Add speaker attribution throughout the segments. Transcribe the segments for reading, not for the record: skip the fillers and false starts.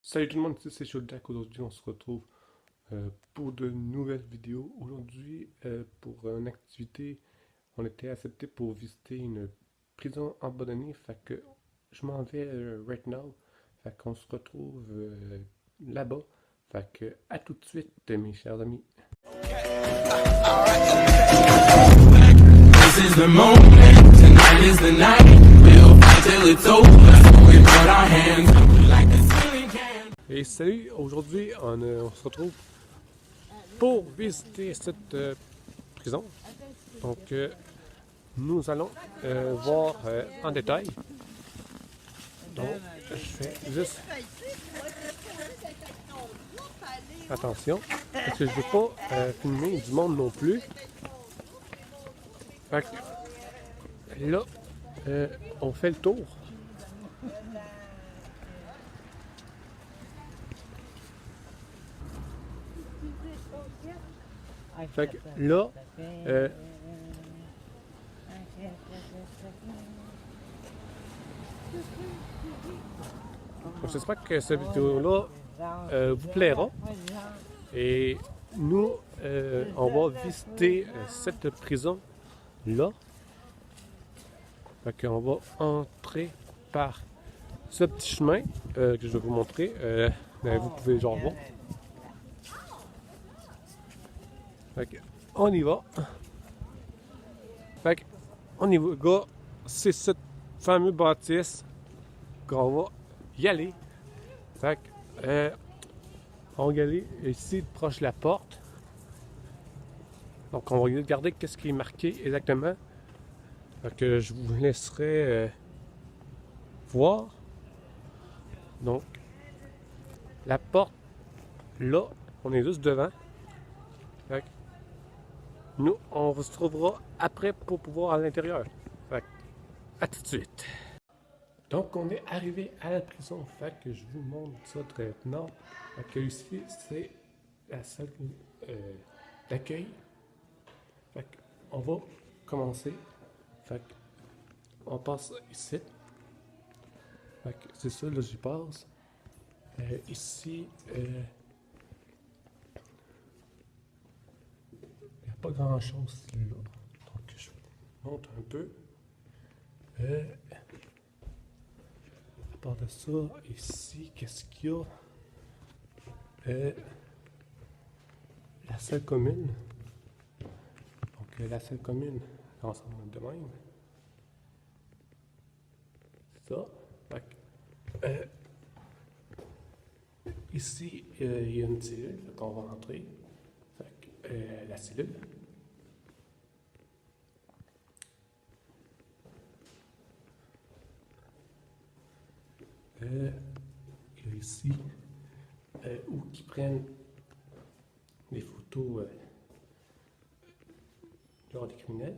Speaker 1: Salut tout le monde, c'est Showjack. Aujourd'hui, on se retrouve pour de nouvelles vidéos. Aujourd'hui, pour une activité, on était accepté pour visiter une prison abandonnée. Fait que je m'en vais right now. Fait qu'on se retrouve là-bas. Fait que à tout de suite, mes chers amis.
Speaker 2: This is the moment, tonight is the night. We'll fight till it's over. So we put our hands up like a ceiling can.
Speaker 1: Et salut, aujourd'hui, on se retrouve pour visiter cette prison. Donc, nous allons voir en détail. Donc, je fais juste attention, parce que je ne veux pas filmer du monde non plus. Fait que, là, on fait le tour. Fait que là, j'espère que cette vidéo-là vous plaira. Et nous, on va visiter cette prison-là. Fait qu'on va entrer par ce petit chemin que je vais vous montrer. Vous pouvez genre voir. Fait qu'on y va. Fait qu'on y va, gars. C'est ce fameux bâtisse qu'on va y aller. Fait que, on va y aller ici, proche de la porte. Donc, on va regarder qu'est-ce qui est marqué exactement. Fait que je vous laisserai voir. Donc, la porte, là, on est juste devant. Fait que, nous, on se trouvera après pour pouvoir à l'intérieur. Fait que, à tout de suite. Donc, on est arrivé à la prison. Fait que je vous montre ça maintenant. Fait que ici, c'est la salle d'accueil. Fait qu'on va commencer. Fait qu'on passe ici. Fait que c'est ça, là, j'y passe. Ici, il n'y a pas grand chose là. Donc, je vous montre un peu. À part de ça, ici, qu'est-ce qu'il y a? La salle commune. Donc, la salle commune, l'ensemble de même. Ça. Fait que, ici, il y a une cellule qu'on va rentrer. Fait que, la cellule. Il y a ici où qui prennent des photos lors des criminels.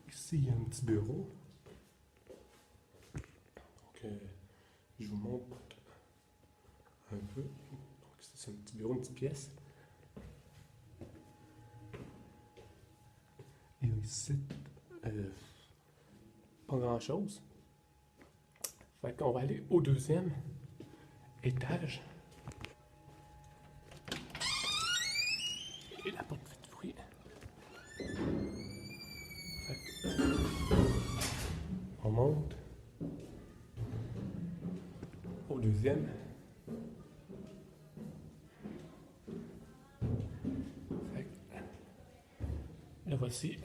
Speaker 1: Ici, il y a un petit bureau. Donc, je vous montre un peu. Donc, c'est un petit bureau, une petite pièce. Et ici, pas grand-chose. Fait qu'on va aller au deuxième étage. Et la porte fait du bruit. Fait que, on monte au deuxième. Fait que, le voici.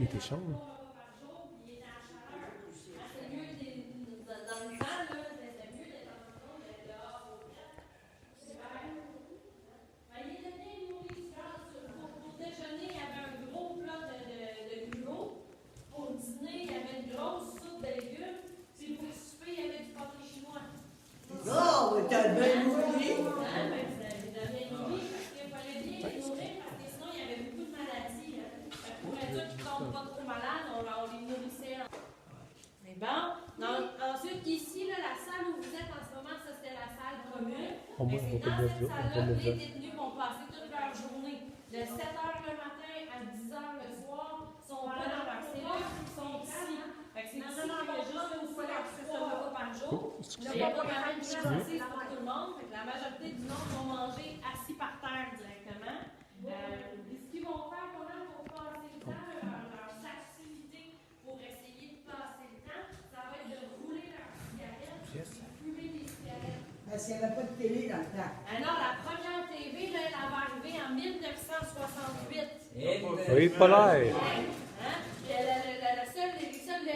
Speaker 1: Il était chaud.
Speaker 3: Non, mais t'as bien oublié.
Speaker 4: tombent pas trop malades, on les nourrissait. C'est bon. Ensuite, ici, là, la salle où vous êtes en ce moment, ça c'était la salle commune.
Speaker 1: On va
Speaker 4: C'est
Speaker 1: pas
Speaker 4: dans
Speaker 1: de
Speaker 4: cette
Speaker 1: ça,
Speaker 4: salle-là
Speaker 1: on va
Speaker 4: que
Speaker 1: de
Speaker 4: les
Speaker 1: ça.
Speaker 4: détenus vont passer toute leur journée. De 7 h le matin à 10 h le soir, ils sont pas dans leur cellule, ils sont ici. Fait que c'est ici qu'il y a juste une fois leur 3 repas par jour. Il n'y a pas vraiment de place assise pour tout le monde. Fait que la majorité du monde vont manger assis par terre directement. Ce qu'ils vont faire pendant pour passer le temps, leurs activités pour essayer de passer le temps, ça va être de rouler leurs cigarettes, de fumer des cigarettes.
Speaker 3: Parce qu'il n'y avait pas de télé dans le temps.
Speaker 4: Alors, la première TV, là, elle va arriver en 1968.
Speaker 1: Oui, pas l'air.
Speaker 4: Hein? Les seules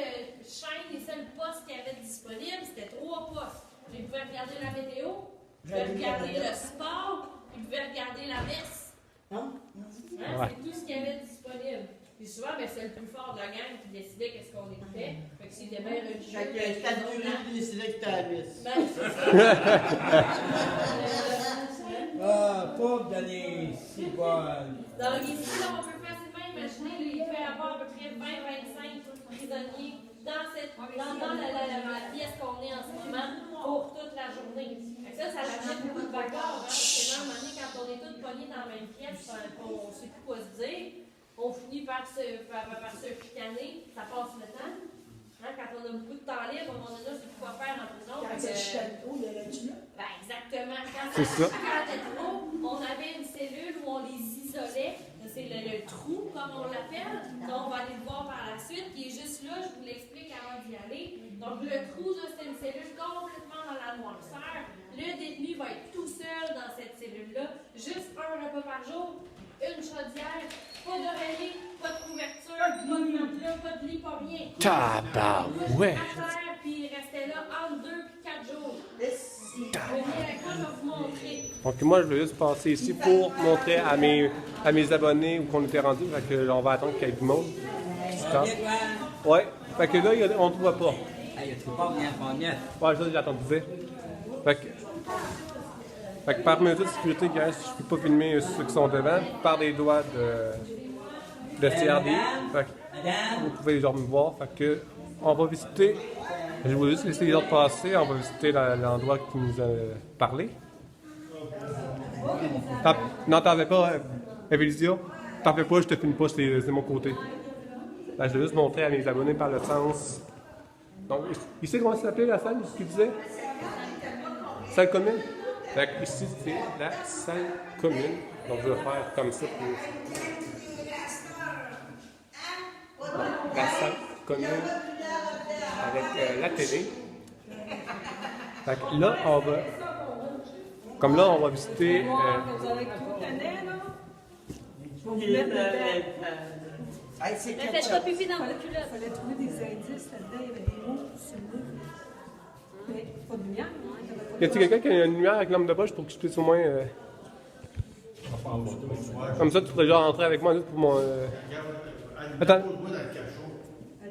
Speaker 4: chaînes, les seuls postes qu'il y avait disponibles, c'était 3 postes. Ils pouvaient regarder la météo, ils pouvaient regarder le sport, ils pouvaient regarder la messe.
Speaker 3: Non?
Speaker 4: Hein?
Speaker 1: Ouais.
Speaker 4: C'est tout ce qu'il y avait disponible. Puis souvent, ben, c'est le plus fort de la gang qui décidait qu'est-ce qu'on écoutait. Fait que c'était bien religieux.
Speaker 3: Chaque statut qui décidait que t'as la messe.
Speaker 4: Ben, c'est ça.
Speaker 5: Ah, pauvre Denis, c'est bon.
Speaker 4: Donc ici, là, on peut facilement imaginer, là, il peut y avoir à peu près 20-25 prisonniers dans la pièce qu'on est en ce moment pour toute la journée. Fait que ça amène beaucoup de bagarre. Hein, parce que là, à un moment donné, quand on est tous pognés dans la même pièce, on ne sait plus quoi se dire, on finit par se chicaner, ça passe le temps. Hein, quand on a beaucoup de temps libre, à un moment donné, on ne sait plus quoi faire en prison.
Speaker 3: Quand c'est château, il y avait-tu là?
Speaker 4: Ben, exactement.
Speaker 1: C'est ça.
Speaker 4: Quand c'était trop, on avait une cellule où on les isolait. C'est le trou, comme on l'appelle. Donc, on va aller le voir par la suite, qui est juste là. Je vous l'explique avant d'y aller. Donc, le trou, c'est une cellule complètement dans la noirceur. Le détenu va être tout seul dans cette cellule-là. Juste un repas par jour, une chaudière, pas d'oreiller, pas de couverture, pas de matelas, pas de lit, pas rien.
Speaker 1: Tabarouette.
Speaker 4: À terre, puis il restait là entre 2 et 4 jours. Venez avec moi, je vais vous montrer.
Speaker 1: Donc moi, je vais juste passer ici pour montrer à mes abonnés où qu'on était rendu. Fait que là, on va attendre qu'il y ait du monde. Ouais. Fait que là, on ne voit pas.
Speaker 5: Hey, tu pas bien.
Speaker 1: Ouais, ça, j'ai entendu dire. Fait que par mesure de sécurité, guys, je peux pas filmer ceux qui sont devant par des doigts de CRD. Fait que vous pouvez genre me voir. Fait que on va visiter. Je voulais juste laisser les autres passer. On va visiter l'endroit qui nous a parlé. Non, t'en fais pas, Evelizio. T'en fais pas, je te filme pas, c'est mon côté. Là, je vais juste montrer à mes abonnés par le sens. Donc, ici, comment ça s'appelait la salle, ce qu'il disait? Salle commune. Fait que ici, c'est la salle commune. Donc, je vais faire comme ça pour. Donc, la salle commune avec la télé. Fait que là, on va. Comme là, on va visiter.
Speaker 6: Vous avez tout donné, là? Pour vous mettre dedans.
Speaker 3: Hey, c'est
Speaker 4: Mais faites pas
Speaker 3: ketchup.
Speaker 4: pipi dans vos
Speaker 6: Il
Speaker 4: culottes.
Speaker 6: fallait trouver des indices là-dedans. Il y avait des mots sur le mur. Mais pas de lumière, non? Il y avait pas de
Speaker 1: Y a-t-il quelqu'un qui a une lumière avec lampe de poche pour que je puisse au moins. Comme ça, tu pourrais genre rentrer avec moi juste pour mon. Attends.
Speaker 6: Attends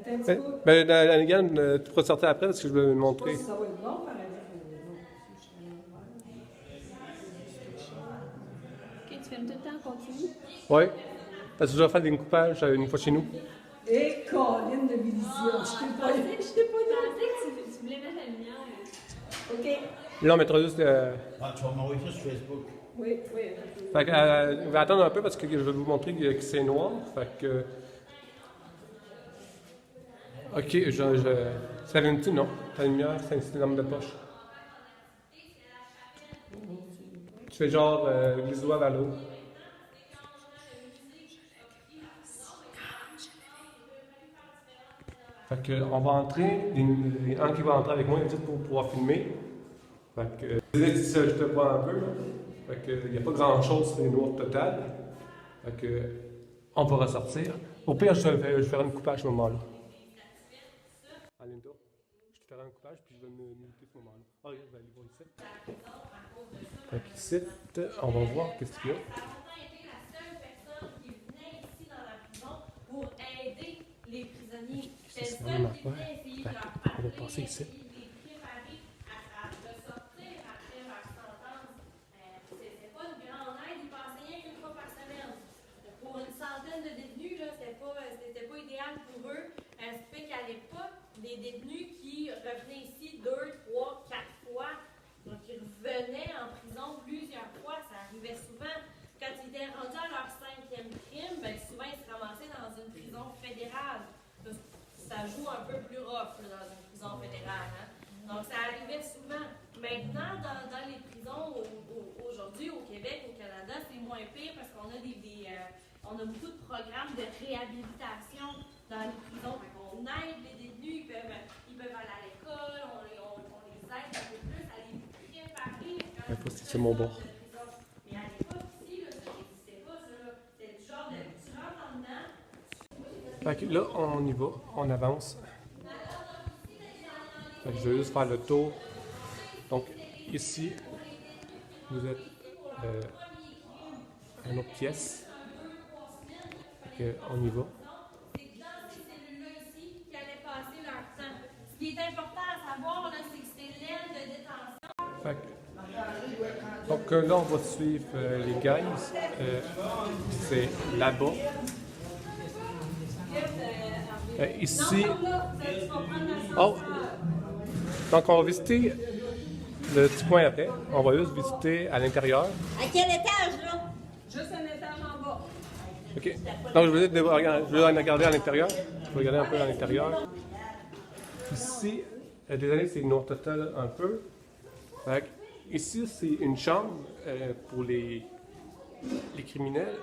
Speaker 6: un petit peu.
Speaker 1: Ben, la Nigane, tu pourras sortir après parce que je vais le montrer.
Speaker 6: Ça va être bon, par exemple.
Speaker 4: Ok, tu filmes tout le temps, continue.
Speaker 1: Oui. Parce que je vais faire des coupages une fois chez nous.
Speaker 6: Et Colline de Vision. Je t'ai pas dit. Je t'ai pas dit.
Speaker 4: Tu voulais mettre la lumière.
Speaker 6: OK.
Speaker 1: Là, on mettra juste.
Speaker 5: Ah, tu vas m'envoyer ça sur Facebook.
Speaker 6: Oui.
Speaker 1: Fait que, on va attendre un peu parce que je vais vous montrer que c'est noir. Fait que. Ok, ça allume-tu? Non. Ta lumière, c'est une lampe de poche. Tu fais genre les doigts vers l'eau. Fait que, on va entrer, un qui va entrer avec moi juste pour pouvoir filmer. Fait que, je te vois un peu. Là. Fait que, il n'y a pas grand chose, c'est noir total. Fait que, on va ressortir. Au pire, je ferai un coupage à ce moment-là. Alinda, je te ferai un coupage puis je vais me muter à ce moment-là. Ah, regarde, je vais aller voir ici. Fait qu'ici, on va voir qu'est-ce qu'il y a.
Speaker 4: Pour aider les prisonniers.
Speaker 1: C'est ça, la même affaire. Fait que, on va passer ici.
Speaker 4: Les préparer à sortir après leur sentence. C'était pas une grande aide, ils passaient rien qu'une fois par semaine. Pour une centaine de détenus, là, c'était pas des détenus qui revenaient ici 2, 3, 4 fois. Donc, ils revenaient en prison plusieurs fois. Ça arrivait souvent. Quand ils étaient rendus à leur 5e crime, ben, souvent ils se ramassaient dans une prison fédérale. Ça joue un peu plus rough là, dans une prison fédérale. Hein? Donc, ça arrivait souvent. Maintenant, dans les prisons aujourd'hui, au Québec, au Canada, c'est moins pire parce qu'on a on a beaucoup de programmes de réhabilitation dans les prisons. On aide les détenus, ils peuvent aller à l'école, on les aide un peu plus à les préparer.
Speaker 1: C'est mon bord.
Speaker 4: Mais à l'époque, ici, là, ça n'existait pas. C'était du genre de tu rentres en dedans.
Speaker 1: Fait que là, on y va, on avance. Fait que je vais juste faire le tour. Donc, ici, vous êtes à une autre pièce. Fait que on y va.
Speaker 4: C'est dans ces cellules-là ici qui allaient passer leur temps. Ce qui est important à savoir, là, c'est que c'est l'aile de détention.
Speaker 1: Fait que- donc là, on va suivre les guys. C'est là-bas. Ici. Oh! Donc, on va visiter le petit coin après. On va juste visiter à l'intérieur.
Speaker 3: À quel étage, là?
Speaker 6: Juste un étage en bas.
Speaker 1: OK. Donc, je vais regarder à l'intérieur. Je vais regarder un peu à l'intérieur. Ici, désolé, c'est une autre total un peu. Fait que ici, c'est une chambre pour les criminels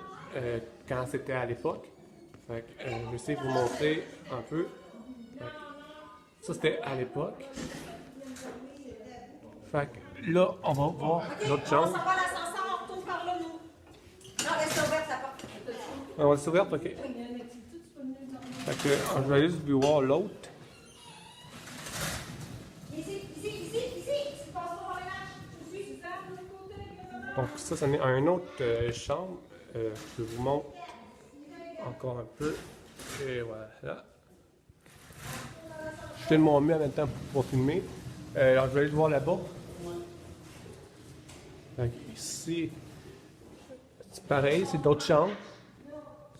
Speaker 1: quand c'était à l'époque. Fait que, je vais essayer de vous montrer un peu. Fait que ça, c'était à l'époque. Fait que là, on va voir l'autre
Speaker 6: On
Speaker 1: chambre.
Speaker 6: s'en va à l'ascenseur, on retourne par là, nous. Non, laisse ouverte la porte.
Speaker 1: On va s'ouvrir, OK. Fait que je vais juste voir l'autre.
Speaker 6: Ici. Tu passes pas par les marches. Tu suis, ça, de l'autre côté.
Speaker 1: Donc ça, c'en est un autre chambre. Je vous montre encore un peu. Et voilà. Je fais mon mieux en même temps pour filmer. Alors, je vais aller le voir là-bas. Donc, ici, c'est pareil, c'est d'autres chambres.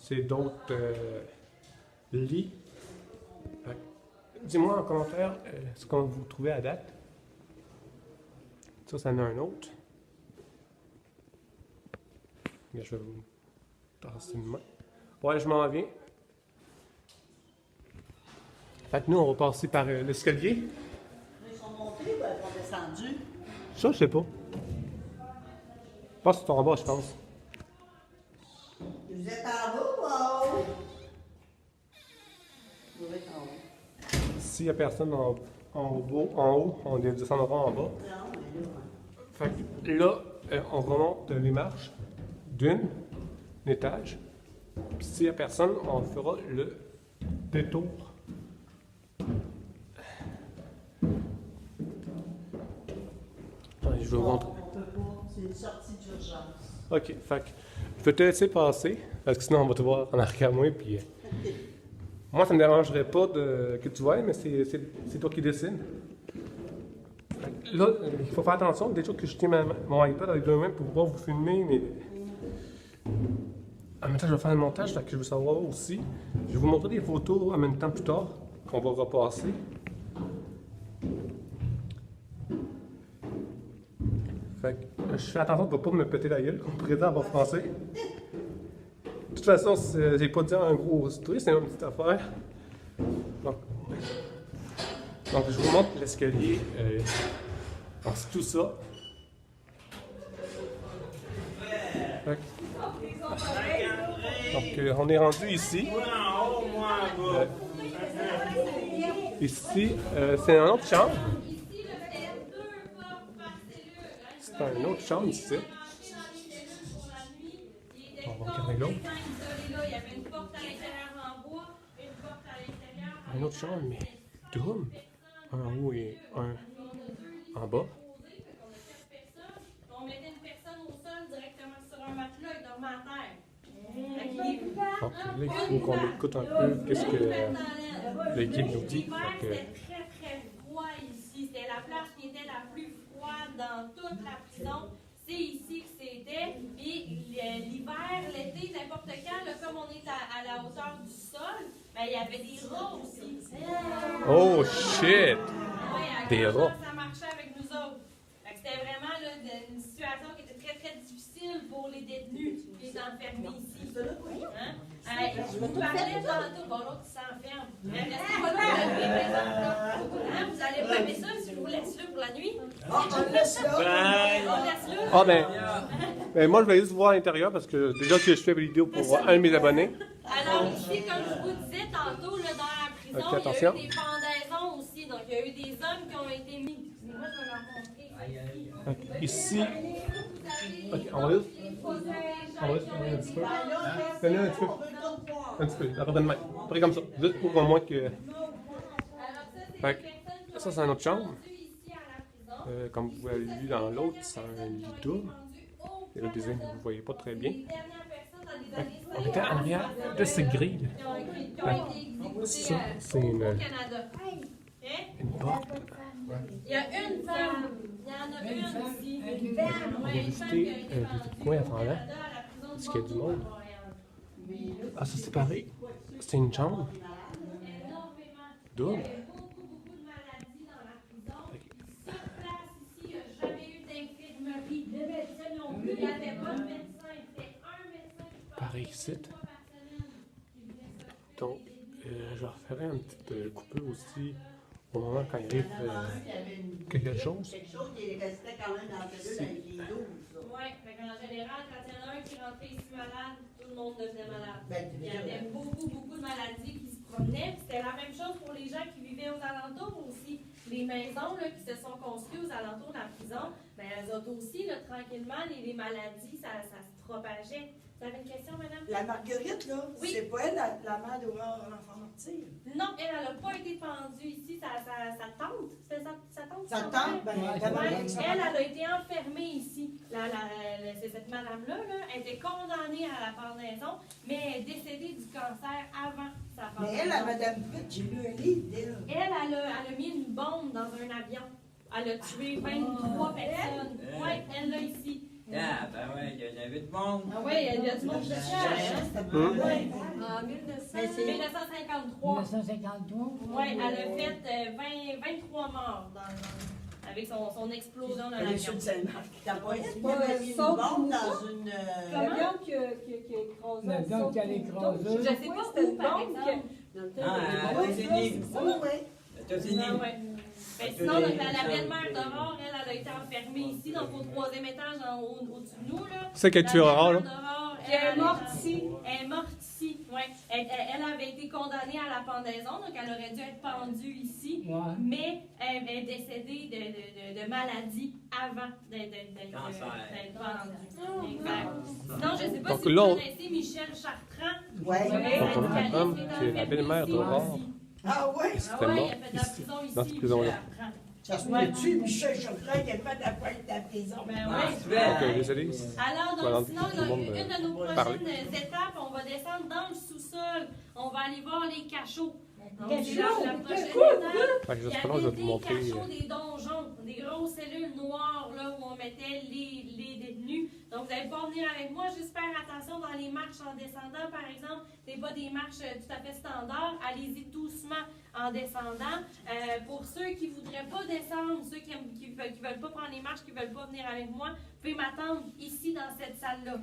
Speaker 1: C'est d'autres lits. Fait que, dis-moi en commentaire ce que vous trouvez à date. Ça, c'en est un autre. Là, je vais vous passer une main. Ouais, je m'en viens. Fait que nous, on va passer par l'escalier.
Speaker 3: Ils sont montés ou ils sont descendus?
Speaker 1: Ça, je sais pas. Je pense que c'est en bas, je pense.
Speaker 3: Vous êtes en bas ou en haut? Vous êtes en haut.
Speaker 1: S'il n'y a personne en haut, on descendra en bas.
Speaker 3: Non, mais là,
Speaker 1: Fait que là, on remonte les marches d'un étage. Puis s'il n'y a personne, on fera le détour. Attends, je vais vous montrer.
Speaker 3: on peut pas. C'est une sortie d'urgence.
Speaker 1: OK, fait que je vais te laisser passer, parce que sinon on va te voir en arrière moi, puis... moi, ça me dérangerait pas que tu vois, mais c'est toi qui décides. Fait que là, il faut faire attention, déjà que je tiens mon iPad avec deux mains pour pouvoir vous filmer, mais... En même temps, je vais faire le montage, fait que je veux savoir aussi. Je vais vous montrer des photos en même temps plus tard, qu'on va repasser. Fait que je fais attention de ne pas me péter la gueule, comme président en français. De toute façon, j'ai pas dit un gros truc, c'est une petite affaire. Donc je vous montre l'escalier. Donc c'est tout ça. Fait que- donc on est rendu ici. Ici, c'est une autre chambre.
Speaker 4: Ici, là, c'est 2 portes par cellule. Hein.
Speaker 1: C'est une autre chambre ici. On va regarder l'autre.
Speaker 4: Il y avait une porte à l'intérieur en bois, une porte à l'intérieur.
Speaker 1: Une autre chambre, mais double. Un en haut et un en bas.
Speaker 4: On mettait une personne au sol directement sur un matelas et dormait à terre. Fait qu'il est ouvert,
Speaker 1: Donc
Speaker 4: hein,
Speaker 1: là, il faut qu'on écoute un peu qu'est-ce que
Speaker 4: l'hiver,
Speaker 1: l'équipe nous dit.
Speaker 4: c'était
Speaker 1: Fait que-
Speaker 4: très très froid ici. C'était la place qui était la plus froide dans toute la prison. C'est ici que c'était. Puis l'hiver, l'été, n'importe quand, là, comme on est à la hauteur du sol, Ben, il y avait des rats aussi.
Speaker 1: Oh shit!
Speaker 4: Ouais,
Speaker 1: Des
Speaker 4: comment
Speaker 1: rats.
Speaker 4: ça marchait avec nous autres. Fait que c'était vraiment là, une situation qui était très, très difficile pour les détenus qui étaient enfermés ici. Hein? Je vous parlais tantôt, bon, l'autre qui s'enferme. Mais restez pas là pour la nuit, par exemple. Là. Hein? Vous allez pas aimer ça si je vous laisse là pour la nuit?
Speaker 3: On laisse là.
Speaker 4: On laisse là?
Speaker 1: Ah ben moi je vais juste voir à l'intérieur parce que déjà que je fais une vidéo pour un de mes abonnés.
Speaker 4: Alors ici, comme je vous disais tantôt, là, dans la prison,
Speaker 1: Ok,
Speaker 4: il y
Speaker 1: attention.
Speaker 4: a eu des pendaisons aussi. Donc, il y a eu des hommes qui ont été mis. Moi, je vais leur montrer.
Speaker 1: Donc, ici,
Speaker 4: Vous avez
Speaker 1: ok, on va juste,
Speaker 4: les fauteuils,
Speaker 1: on va
Speaker 4: les
Speaker 1: juste prendre un petit peu.
Speaker 4: chaises,
Speaker 1: Prenez un petit peu. Un petit peu, la portée de main. Après comme ça, juste pour au moins que.
Speaker 4: Alors, ça, c'est
Speaker 1: Fait
Speaker 4: les
Speaker 1: que,
Speaker 4: personnes qui
Speaker 1: ça,
Speaker 4: ont
Speaker 1: c'est une autre chambre.
Speaker 4: été ici à la prison.
Speaker 1: Comme vous l'avez vu dans l'autre, c'est un lit double. Et le design, vous ne voyez pas très bien.
Speaker 4: Les dernières personnes dans les années
Speaker 1: On était en arrière de ces grilles.
Speaker 4: qui ont été exécutées
Speaker 1: Ça, c'est une
Speaker 4: au Canada. Ok?
Speaker 1: porte.
Speaker 4: Il y a une femme. Il y en a une aussi. Une femme.
Speaker 1: On va
Speaker 4: Ouais, une femme qui a
Speaker 1: visiter
Speaker 4: été
Speaker 1: le
Speaker 4: pendue
Speaker 1: coin
Speaker 4: au
Speaker 1: attendant.
Speaker 4: Canada, à la prison de
Speaker 1: Est-ce qu'il y a du monde?
Speaker 4: Montréal.
Speaker 1: Ah, ça c'est pareil. C'est une chambre.
Speaker 4: Énormément.
Speaker 1: Double.
Speaker 4: Il y avait beaucoup de maladies dans la prison. Sur place, ici, il n'y a jamais eu d'infirmerie. Les médecins non plus. Il n'y avait pas de médecin. C'était un médecin qui
Speaker 1: Pareil ici.
Speaker 4: trois par semaine qui venait s'occuper
Speaker 1: Donc, je referai une petite coupure aussi au moment quand il arrive quelque chose.
Speaker 3: Quelque chose qui restait quand même dans la cellule avec les 12.
Speaker 4: Oui, en général, quand il y en a un qui rentrait ici malade, tout le monde devenait malade.
Speaker 3: Ben,
Speaker 4: Il y avait beaucoup de maladies qui se promenaient. Puis c'était la même chose pour les gens qui vivaient aux alentours aussi. Les maisons là, qui se sont construites aux alentours de la prison, ben, elles ont aussi, là, tranquillement, les maladies, ça se propageait. Vous avez une question, madame?
Speaker 7: La Marguerite, là,
Speaker 4: Oui.
Speaker 7: c'est pas elle, la mère d'Aurore, l'enfant martyr.
Speaker 4: Non, elle n'a pas été pendue ici. Sa tante, c'était sa tante?
Speaker 7: Sa
Speaker 4: son
Speaker 7: tante,
Speaker 4: frère?
Speaker 7: ben,
Speaker 4: Ouais,
Speaker 7: elle,
Speaker 4: elle a été enfermée ici. C'est cette madame-là, elle était condamnée à la pendaison, mais elle est décédée du cancer avant sa pendaison.
Speaker 7: Mais elle, la Madame Pitt, j'ai lu un livre d'elle.
Speaker 4: Elle a mis une bombe dans un avion. Elle a tué 23 personnes. Oui, elle l'a ici.
Speaker 5: Ah, ben ouais, il y en avait de monde.
Speaker 4: Ah oui, il y a du monde de cher.
Speaker 1: Hum?
Speaker 6: En 1900.
Speaker 4: 1953.
Speaker 8: 1953.
Speaker 4: Oui, elle a fait 23 morts avec son explosion dans
Speaker 7: Elle est
Speaker 4: l'avion.
Speaker 7: sur le Saint-Marc.
Speaker 3: T'as pas dit
Speaker 6: Pas
Speaker 3: qu'elle avait mis une
Speaker 6: sauf
Speaker 3: bombe
Speaker 6: nous.
Speaker 3: dans une.
Speaker 6: L'avion qui a écrasé.
Speaker 8: L'avion qui a écrasé.
Speaker 6: Je sais pas
Speaker 4: où,
Speaker 6: c'était une
Speaker 4: par
Speaker 6: bombe
Speaker 4: exemple.
Speaker 6: dans le temps.
Speaker 5: Ah,
Speaker 6: de-
Speaker 5: États-Unis.
Speaker 7: Oui, oui.
Speaker 5: États-Unis.
Speaker 4: Ah ouais. Ben, sinon, donc, la belle-mère d'Aurore, elle a été enfermée ici, donc au troisième étage au-dessus de nous. Là.
Speaker 1: C'est qu'elle tue Aurore, là.
Speaker 4: La belle-mère d'Aurore,
Speaker 6: Qui est morte ici.
Speaker 4: Elle est morte ici, oui. Elle avait été condamnée à la pendaison, donc elle aurait dû être pendue ici,
Speaker 8: Ouais.
Speaker 4: mais elle est décédée de maladie avant d'être
Speaker 5: Cancer.
Speaker 4: pendue. Exact. Sinon, je ne sais pas
Speaker 1: Donc
Speaker 4: si
Speaker 1: là,
Speaker 4: vous
Speaker 1: on-
Speaker 4: connaissez Michel Chartrand.
Speaker 7: Ouais.
Speaker 1: Donc, on a un homme qui est la belle-mère d'Aurore.
Speaker 7: Ah ouais.
Speaker 4: Ah
Speaker 1: C'était
Speaker 4: ouais,
Speaker 1: mort
Speaker 4: il a fait de la
Speaker 1: ici,
Speaker 4: prison ici.
Speaker 1: dans cette prison-là.
Speaker 4: Chartrand.
Speaker 7: Ça se peut-tu, Michel Chartrand, qui a fait la pointe de la prison?
Speaker 4: Ben
Speaker 5: Ah,
Speaker 4: ouais.
Speaker 5: tu
Speaker 1: Donc,
Speaker 5: vois.
Speaker 1: désolé.
Speaker 4: Alors,
Speaker 1: Voilà,
Speaker 4: donc, sinon,
Speaker 1: tout le monde,
Speaker 4: une de nos
Speaker 1: parler.
Speaker 4: prochaines étapes, on va descendre dans le sous-sol. On va aller voir les cachots. Donc,
Speaker 6: Cachots?
Speaker 4: c'est la prochaine étape.
Speaker 1: Fait que
Speaker 4: Il y
Speaker 1: j'espère que je vais
Speaker 4: avait
Speaker 1: vous
Speaker 4: des
Speaker 1: montrer.
Speaker 4: cachots, des donjons, des grosses cellules noires là, où on mettait les détenus. Donc, vous allez pas venir avec moi, juste faire attention dans les marches en descendant, par exemple. C'est pas des marches tout à fait standards. Allez-y doucement en descendant. Pour ceux qui voudraient pas descendre, ceux qui veulent pas prendre les marches, qui veulent pas venir avec moi, vous pouvez m'attendre ici dans cette salle-là.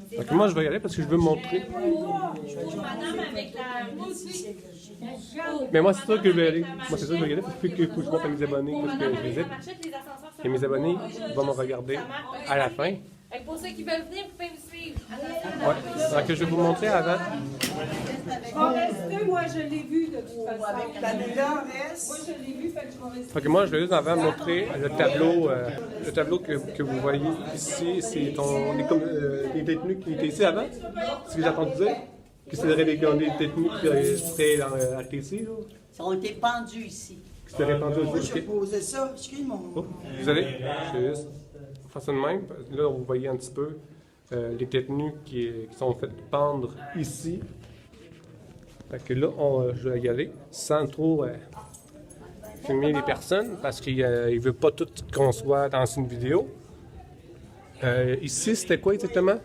Speaker 4: C'est
Speaker 1: Fait que
Speaker 4: bon?
Speaker 1: moi, je vais y aller parce que je veux montrer.
Speaker 4: Pour madame avec la
Speaker 1: Mais moi, c'est sûr que je vais y aller. Moi, c'est sûr que je vais y aller. Faut que je montre à mes abonnés parce que je les ai. Et mes abonnés vont me regarder à la fin.
Speaker 4: Pour ceux qui veulent venir, vous pouvez me suivre.
Speaker 1: Ouais. Donc, je vais vous montrer avant.
Speaker 6: On va rester, moi je l'ai vu de toute façon.
Speaker 7: Avec Pamela, reste.
Speaker 6: Moi je l'ai vu, fait que je vais rester.
Speaker 1: Fait que moi, je vais juste avant montrer le tableau que vous voyez ici. C'est les détenus qui étaient ici avant. Ce que j'ai entendu dire. Que c'était des détenus qui seraient dans la RTC, là.
Speaker 3: Ils ont été pendus ici.
Speaker 1: Qui seraient répandus
Speaker 7: Moi,
Speaker 1: au
Speaker 7: je posais ça. Excuse-moi.
Speaker 1: Oh, désolé, je vais juste faire ça de même. Là, vous voyez un petit peu les détenus qui sont fait pendre ici. Fait que là, je vais y aller sans trop filmer les personnes parce qu'il ne veut pas tout qu'on soit dans une vidéo. Ici, c'était quoi exactement?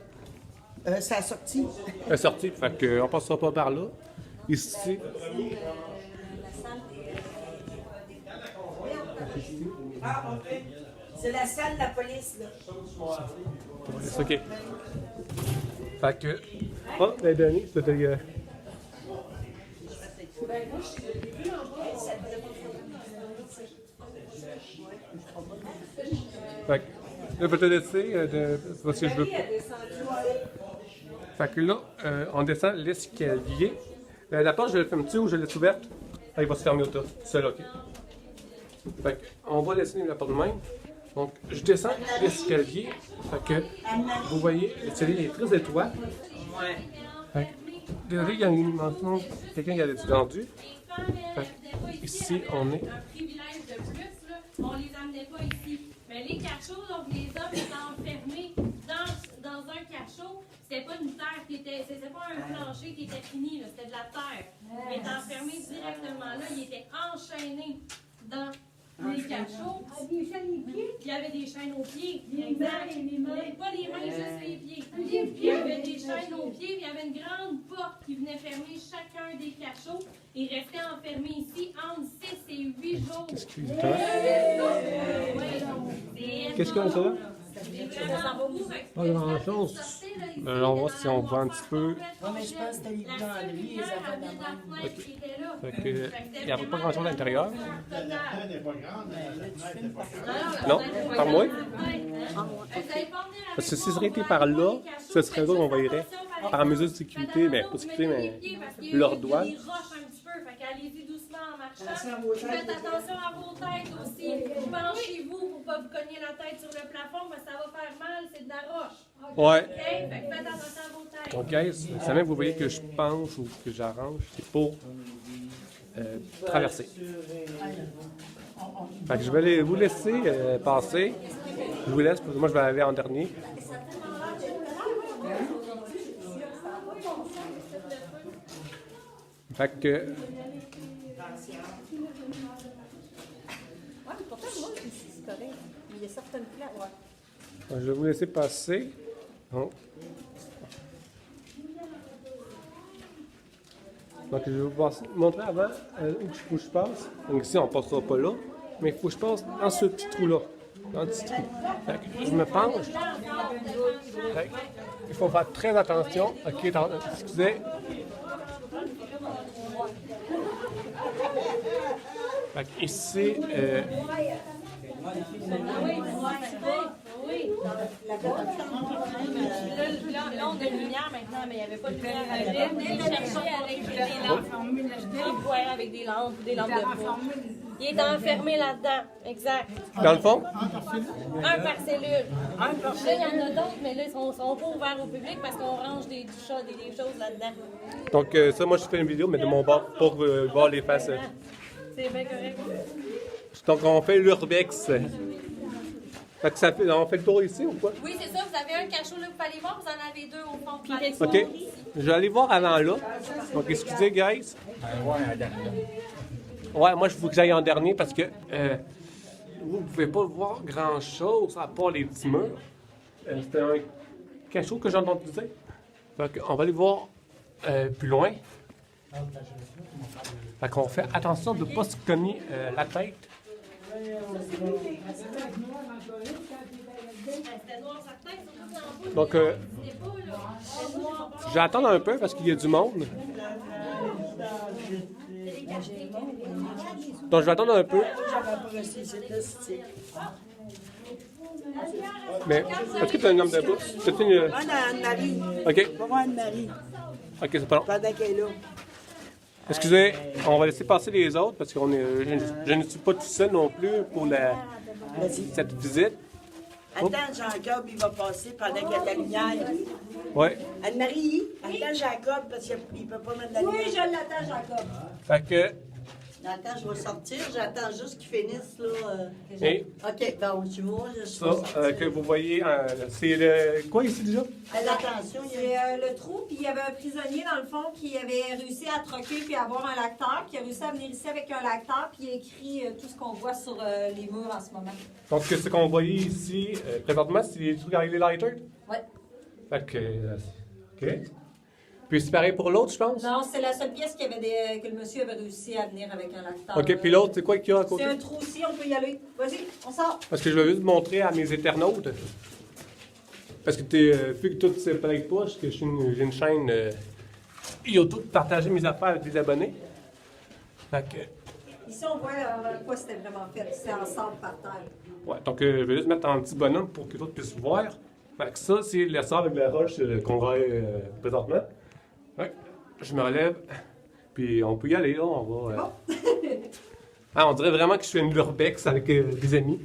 Speaker 7: Ça a sorti.
Speaker 1: La sortie, fait que on passera pas par là. Ici.
Speaker 7: C'est la salle de la police, là.
Speaker 1: C'est OK. Fait que. Oh, ben, Denis, c'était. Fait que. Là, je vais te laisser. Parce que je veux pas. Fait que là, on descend l'escalier. La porte, je la ferme-tu ou je la laisse ouverte? Ah, il va se fermer au tas. Seul, OK. Fait que, on va laisser la porte de même. Donc, je descends l'escalier. Fait que, vous voyez, l'escalier est très étroit.
Speaker 3: Ouais.
Speaker 1: Fait que, désolé, il y a une mention, quelqu'un qui a descendu. Fait que, ici, on est.
Speaker 4: Un privilège de plus, là, on les amenait pas ici. Mais les cachots, donc les hommes étaient enfermés dans un cachot. C'était pas une terre qui était, c'était pas un plancher qui était fini, là, c'était de la terre. Ils étaient enfermés directement là, ils étaient enchaînés dans les cachots. Il y avait des chaînes aux pieds. Exact. Pas les mains, juste les pieds. Il y avait des chaînes aux pieds, puis il y avait une grande porte qui venait fermer chacun des cachots. Ils restaient enfermés ici entre 6 et 8 jours.
Speaker 1: Qu'est-ce qu'il y a?
Speaker 4: Qu'est-ce
Speaker 1: qu'il y a ça là?
Speaker 4: Pas
Speaker 1: grand-chose. On va voir si on voit un petit peu.
Speaker 7: Ouais, mais je pense que c'était les buanderies, les affaires de même.
Speaker 1: Fait que, il n'y avait pas grand-chose à l'intérieur.
Speaker 7: Non,
Speaker 1: Non? Par moi? Parce que si ça aurait été par là, ce serait là qu'on voyerait. Par mesure de sécurité, mais pas de sécurité, mais leur douane.
Speaker 4: Allez-y doucement en marchant. Faites attention à vos têtes aussi. Penchez-vous pour ne pas vous cogner la tête sur le plafond, parce que ça va faire mal, c'est de la roche.
Speaker 1: Ouais.
Speaker 4: OK? Fait que faites attention à vos têtes.
Speaker 1: Donc, guys, ça même vous voyez que je penche ou que j'arrange, c'est pour traverser. Fait que je vais vous laisser passer. Je vous laisse, parce que moi je vais aller en dernier. Fait que.
Speaker 6: Ouais, pourtant, moi, ici, c'est correct. Mais il y a certaines places, ouais.
Speaker 1: Je vais vous laisser passer. Donc, je vais vous montrer avant où je passe. Donc ici, on ne passera pas là, mais il faut que je passe dans ce petit trou-là. Dans le petit trou. Fait que je me penche. Fait que il faut faire très attention. OK, excusez. Fait que ici,
Speaker 4: Là, on a une lumière maintenant, mais il n'y avait pas de lumière. Il cherchait avec des lampes. Il voyait avec des lampes de poudre. Il est enfermé là-dedans. Exact.
Speaker 1: dans le fond,
Speaker 4: Un par cellule. Là, il y en a d'autres, mais là, ils sont pas ouverts au public parce qu'on range des choses là-dedans.
Speaker 1: donc ça, moi, je fais une vidéo, mais de mon bord pour voir les faces.
Speaker 4: C'est bien correct.
Speaker 1: Donc, on fait l'urbex. Fait que on fait le tour ici ou quoi?
Speaker 4: Oui, c'est ça. Vous avez un cachot là, vous allez voir, vous en avez deux au fond.
Speaker 1: OK. Je vais aller voir avant là. Donc, excusez, guys. Ouais, moi, je veux que j'aille en dernier parce que vous ne pouvez pas voir grand-chose à part les petits murs. C'était un cachot que j'ai entendu dire. Fait qu'on va aller voir plus loin. Fait qu'on fait attention de ne pas se cogner la tête. Donc, je vais attendre un peu parce qu'il y a du monde. Donc, je vais attendre un peu. Mais, est-ce que tu as un homme de bouche? C'est une...
Speaker 7: Anne-Marie.
Speaker 1: OK.
Speaker 7: Va voir Anne-Marie.
Speaker 1: OK, c'est pas long.
Speaker 7: Pendant qu'elle est là.
Speaker 1: Excusez, on va laisser passer les autres parce que je ne suis pas tout seul non plus pour cette visite.
Speaker 7: Attends, Jacob, il va passer pendant qu'il y a de la lumière.
Speaker 1: Oui.
Speaker 7: Anne-Marie, attends Jacob parce qu'il ne peut pas mettre de la lumière. Oui, je l'attends, Jacob.
Speaker 1: Fait que...
Speaker 3: Attends, je vais sortir. J'attends juste qu'ils finissent, là.
Speaker 1: Et
Speaker 3: OK, bon, tu vois, je suis
Speaker 1: ça, que vous voyez, c'est le... Quoi ici déjà?
Speaker 3: Attention, il y a...
Speaker 6: C'est le trou, puis il y avait un prisonnier dans le fond qui avait réussi à troquer puis à avoir un lacteur, qui a réussi à venir ici avec un lacteur, puis il a écrit tout ce qu'on voit sur les murs en ce moment.
Speaker 1: Donc, ce qu'on voyait ici, présentement, c'est les trucs avec les lighters?
Speaker 6: Oui.
Speaker 1: Fait que... OK. Puis c'est pareil pour l'autre, je pense?
Speaker 6: Non, c'est la seule pièce que le monsieur avait réussi à venir avec un lactaire.
Speaker 1: OK, puis l'autre, c'est quoi qu'il y a à côté?
Speaker 6: C'est un trou aussi, on peut y aller. Vas-y, on sort.
Speaker 1: Parce que je vais juste montrer à mes internautes. Parce que vu que tout ne se pareil pas, parce que j'ai une chaîne YouTube pour partager mes affaires avec des abonnés. Fait que,
Speaker 6: Ici, on voit quoi c'était vraiment fait. C'est en sable par terre.
Speaker 1: ouais, donc je vais juste mettre en petit bonhomme pour que les autres puissent voir. Fait que ça, c'est le sable avec la roche qu'on voit présentement. Ouais, je me relève. Puis on peut y aller, là, on va...
Speaker 6: Bon.
Speaker 1: Ah, on dirait vraiment que je fais une l'urbex avec des amis.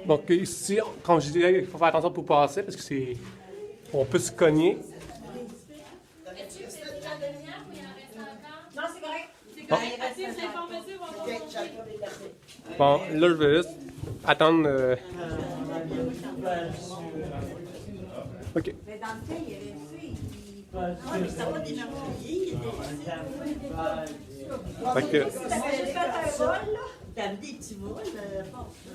Speaker 1: Donc ici, comme je disais, il faut faire attention pour passer parce que c'est... On peut se cogner.
Speaker 4: Est-ce que c'est déjà de lumière ou il en reste encore?
Speaker 6: Non, c'est correct.
Speaker 4: C'est correct. Assez, vous informez-vous, on va
Speaker 1: Bon, là, je vais juste attendre... OK.
Speaker 6: Mais dans le cas, il y avait ça.
Speaker 3: Ah, mais ça va des meurtriers,
Speaker 1: Fait que...
Speaker 6: T'avais juste fait un vol, là.
Speaker 3: T'avais des petits vols, pas ça.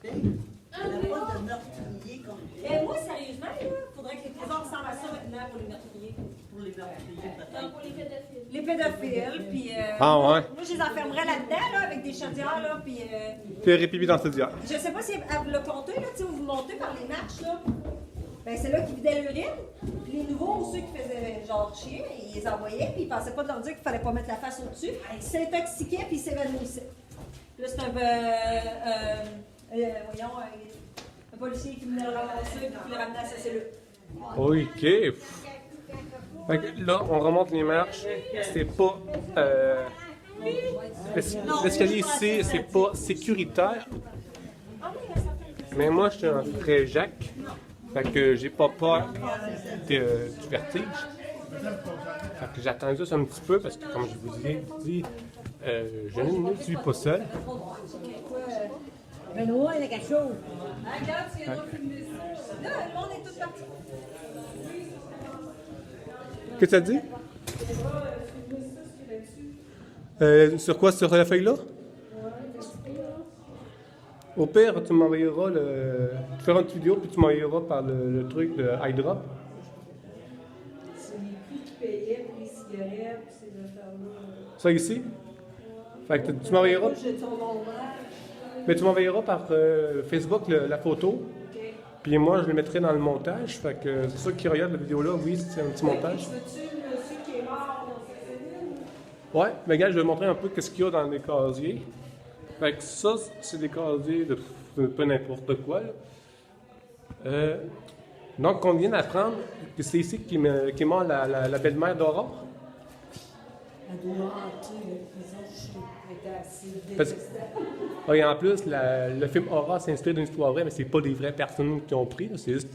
Speaker 3: Il n'y a pas de meurtrier comme
Speaker 6: Mais moi, sérieusement, il faudrait que les prisons ressemblent à ça maintenant pour les meurtriers.
Speaker 3: pour les meurtriers, peut-être.
Speaker 4: Donc, pour les pédophiles.
Speaker 6: Les pédophiles, puis...
Speaker 1: Ah ouais?
Speaker 6: Moi, je les enfermerais là-dedans, là, avec des chaudières, là, puis...
Speaker 1: Thérapie dans cette dière.
Speaker 6: Je sais pas si vous le comptez, là, tu sais, où vous montez par les marches, là. Ben, c'est là qu'ils vidaient l'urine. Puis les nouveaux, ceux qui faisaient genre chier, ils les envoyaient, puis ils pensaient pas de leur dire qu'il fallait pas mettre la face au-dessus. Ils s'intoxiquaient, puis ils s'évanouissaient. Puis là, c'est un policier qui venait le ramasser, puis qui le ramenait à sa cellule.
Speaker 1: OK. Fait que là, on remonte les marches. C'est pas... l'escalier ici, c'est pas sécuritaire. Mais moi, je suis un frère Jacques. Fait que j'ai pas peur du vertige. Fait que j'attends juste un petit peu parce que, comme je vous ai dit, je ne suis pas seul.
Speaker 8: Benoît, il y a quelque chose.
Speaker 6: Regarde, tu viendras filmer ça. Là, le monde est tout parti.
Speaker 1: Qu'est-ce que tu as dit? Sur quoi? Sur la feuille là? Au pire, tu m'enverras tu feras une petite vidéo puis tu m'enverras par le truc de iDrop.
Speaker 7: C'est les prix qu'ils payaient pour les cigarettes, ces affaires-là.
Speaker 1: Ça ici? Fait que tu m'enverras.
Speaker 7: J'ai ton nom vert.
Speaker 1: Mais tu m'enverras par Facebook la photo. Puis moi, je le mettrai dans le montage. Fait que c'est ceux qui regardent la vidéo là, oui, c'est un petit montage.
Speaker 7: Veux-tu le monsieur qui est mort dans sa cellule?
Speaker 1: Ouais, mais gars, je vais montrer un peu qu'est-ce qu'il y a dans les casiers. Fait que ça, c'est des casiers de peu n'importe quoi. Là. Donc, on vient d'apprendre que c'est ici qu'est mort la belle-mère d'Aurore.
Speaker 7: Elle doit hanter la prison, je était assez
Speaker 1: Parce-
Speaker 7: détestable.
Speaker 1: Et en plus, le film Aurore s'inspire d'une histoire vraie, mais c'est pas des vraies personnes qui ont pris, là, c'est juste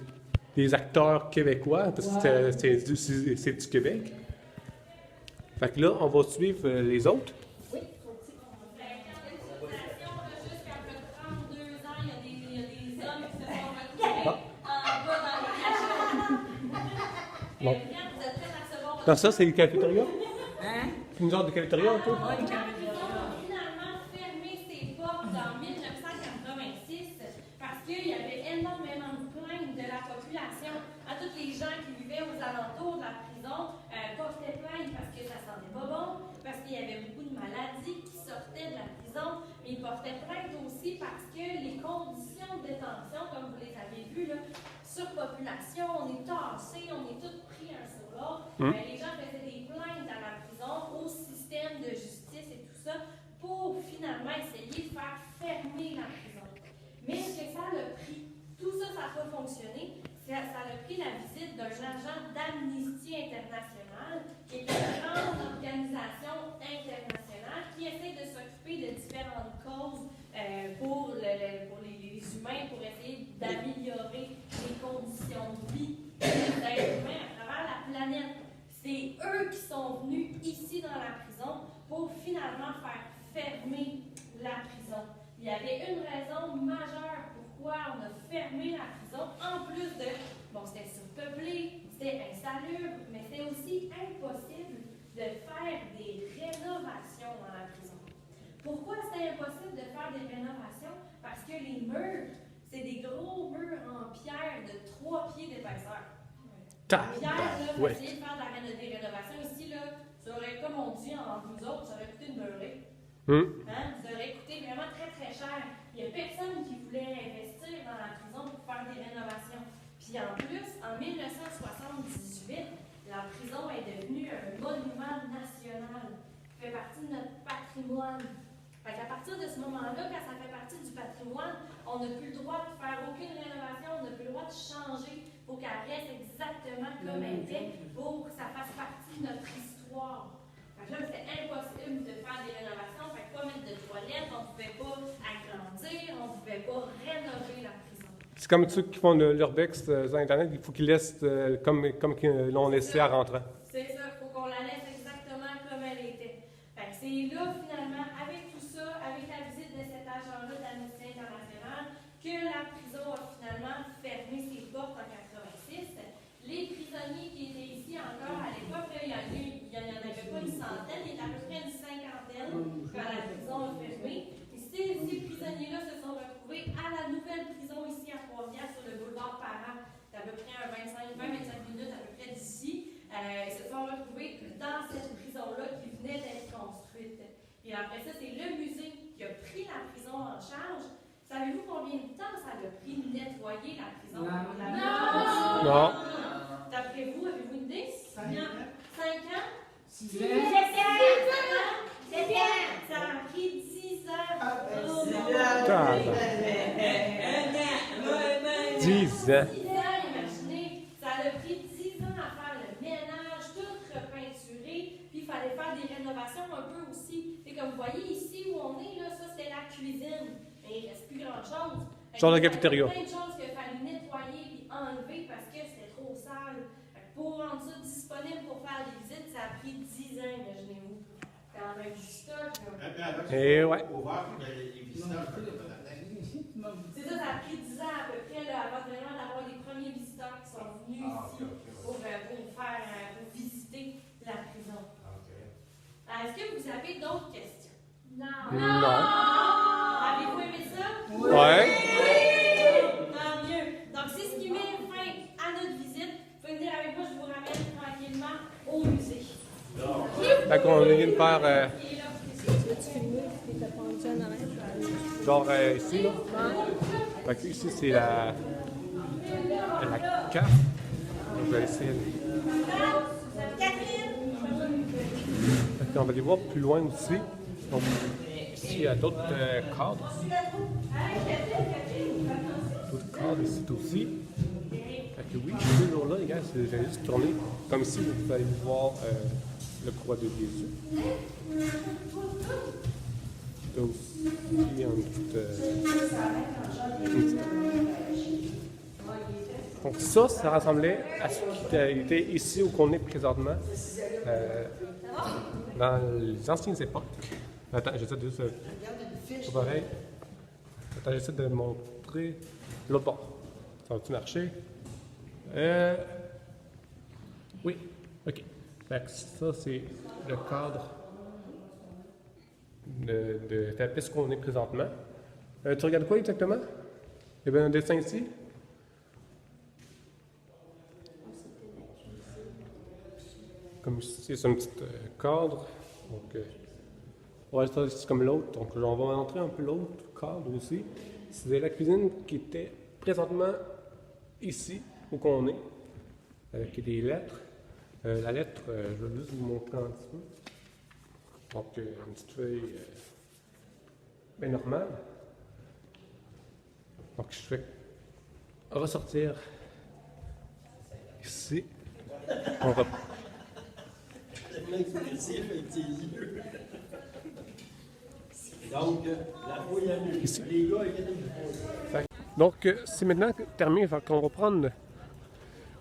Speaker 1: des acteurs québécois, parce que c'est du Québec. Fait que là, on va suivre les autres.
Speaker 4: Jusqu'à 32 ans, il y a des hommes qui se sont retrouvés en bas dans les cachots.
Speaker 1: Bon.
Speaker 4: Vous êtes prêts à recevoir votre
Speaker 1: Donc ça, c'est le cafétéria?
Speaker 7: Hein?
Speaker 1: Une sorte de cafétéria, un peu?
Speaker 4: Ils ont finalement fermé ses portes en 1986 parce qu'il y avait énormément de plaintes de la population. À tous les gens qui vivaient aux alentours de la prison portaient plainte parce que ça sentait pas bon, parce qu'il y avait beaucoup de maladies qui sortaient de la prison, mais ils portaient plainte aussi parce que les conditions de détention, comme vous les avez vues, là, surpopulation, on est tassés, on est tous pris un sur l'autre. Les gens faisaient des plaintes à la prison, au système de justice et tout ça, pour finalement essayer de faire fermer la prison. Mais ce que ça a pris, tout ça, ça n'a pas fonctionné. Ça a pris la visite d'un agent d'Amnesty International, qui est une grande organisation internationale qui essaie de s'occuper de différentes causes pour les humains, pour essayer d'améliorer les conditions de vie des êtres humains à travers la planète. C'est eux qui sont venus ici dans la prison pour finalement faire fermer la prison. Il y avait une raison majeure pourquoi on a fermé la prison, en plus de, c'était surpeuplé, c'était insalubre, mais c'était aussi impossible de faire des rénovations dans la prison. Pourquoi c'était impossible de faire des rénovations? Parce que les murs, C'est des gros murs en pierre de 3 pieds d'épaisseur.
Speaker 1: Ta-
Speaker 4: La pierre, là, pour
Speaker 1: ouais.
Speaker 4: essayer de faire des rénovations ici, là, ça aurait, comme on dit entre nous autres, ça aurait coûté une beurrée. Hein? Ça aurait coûté vraiment très très cher. Il n'y a personne qui voulait investir dans la prison pour faire des rénovations. Puis en plus, en 1978, la prison est devenue un monument national. Ça fait partie de notre patrimoine. Fait qu'à partir de ce moment-là, quand ça fait partie du patrimoine, on n'a plus le droit de faire aucune rénovation, on n'a plus le droit de changer pour qu'elle reste exactement comme elle était, pour que ça fasse partie de notre histoire. Fait que là, c'était impossible de faire des rénovations, fait que pas mettre de toilettes, on ne pouvait pas agrandir, on ne pouvait pas rénover la prison.
Speaker 1: C'est comme ceux qui font l'urbex sur Internet, il faut qu'ils laissent comme qu'ils l'ont laissé en rentrant.
Speaker 4: C'est ça, il faut qu'on la laisse exactement comme elle était. Fait que c'est là, finalement, avec tout ça, avec la visite de cet agent-là d'Amnesty International, que la prison a finalement fermé ses portes en 86. Les prisonniers qui étaient ici encore à l'époque, il n'y en avait pas une centaine, il y était à peu près une cinquantaine quand la prison a fermé. Et ces prisonniers-là se sont retrouvés à la nouvelle prison ici à Trois-Rivières sur le boulevard Parent. C'est à peu près 20-25 minutes à peu près d'ici. Ils se sont retrouvés dans cette prison-là qui venait d'être construite. Et après ça, c'est le musée qui a pris la prison en charge. Savez-vous combien de temps ça a pris de nettoyer la prison?
Speaker 1: Non.
Speaker 4: D'après vous, avez-vous une idée? 5 ans?
Speaker 7: 6
Speaker 4: 7
Speaker 7: ans.
Speaker 4: Ça a pris 10 ans.
Speaker 1: 10 ans.
Speaker 4: Imaginez, ça a pris 10 ans à faire le ménage, tout repeinturer, puis il fallait faire des rénovations un peu aussi. Et comme vous voyez ici où on est, là, ça c'était la cuisine. Mais il ne reste plus grand-chose.
Speaker 1: Genre la cafétéria.
Speaker 4: Il y a plein de choses qu'il fallait nettoyer puis enlever parce que c'était trop sale. Pour rendre ça disponible pour faire des visites, ça a pris 10 ans, imaginez-vous. Quand même du stock.
Speaker 1: Et ouais.
Speaker 4: C'est ça, ça a pris 10 ans à peu près là, avant vraiment d'avoir les premiers visiteurs qui sont venus ici pour visiter la prison. Est-ce que vous avez d'autres questions?
Speaker 1: Non.
Speaker 4: Avez-vous aimé ça?
Speaker 1: Ouais.
Speaker 4: Tant mieux. Donc, c'est ce qui met fin à notre visite. Vous pouvez venir avec moi, je vous ramène tranquillement au musée.
Speaker 1: Fait qu'on vient de faire genre ici là. Fait que ici c'est la carte. Donc, je vais essayer. Fait qu'on va aller voir plus loin aussi. Donc ici il y a d'autres cadres. D'autres cadres ici aussi. Fait que oui, je suis toujours là, les gars, j'ai juste tourné. Comme ici, vous allez voir le croix de Jésus. Là aussi, donc ça ressemblait à ce qui était ici où on est présentement. Dans les anciennes époques. Attends, j'essaie de juste... pareil. Attends, j'essaie de montrer l'autre bord. Ça va-tu marcher? Oui, ok. Fait que ça, c'est le cadre de la piste qu'on est présentement. Tu regardes quoi exactement? Il y avait un dessin ici? Comme ici, c'est un petit cadre. Donc, ouais, ça, c'est comme l'autre. Donc, on va montrer un peu l'autre cadre aussi. C'est la cuisine qui était présentement ici, où qu'on est, avec des lettres. La lettre, je vais juste vous montrer un petit peu. Donc, une petite feuille bien normale. Donc, je vais ressortir ici. On va...
Speaker 3: Donc, la fouille à nu.
Speaker 1: Ici.
Speaker 3: Les gars, il y a des
Speaker 1: Donc, c'est maintenant terminé. Fait qu'on va prendre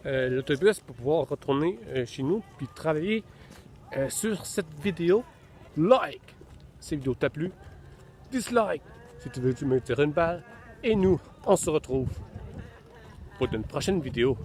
Speaker 1: l'autobus pour pouvoir retourner chez nous puis travailler sur cette vidéo. Like si la vidéo t'a plu. Dislike si tu veux me tirer une balle. Et nous, on se retrouve pour une prochaine vidéo.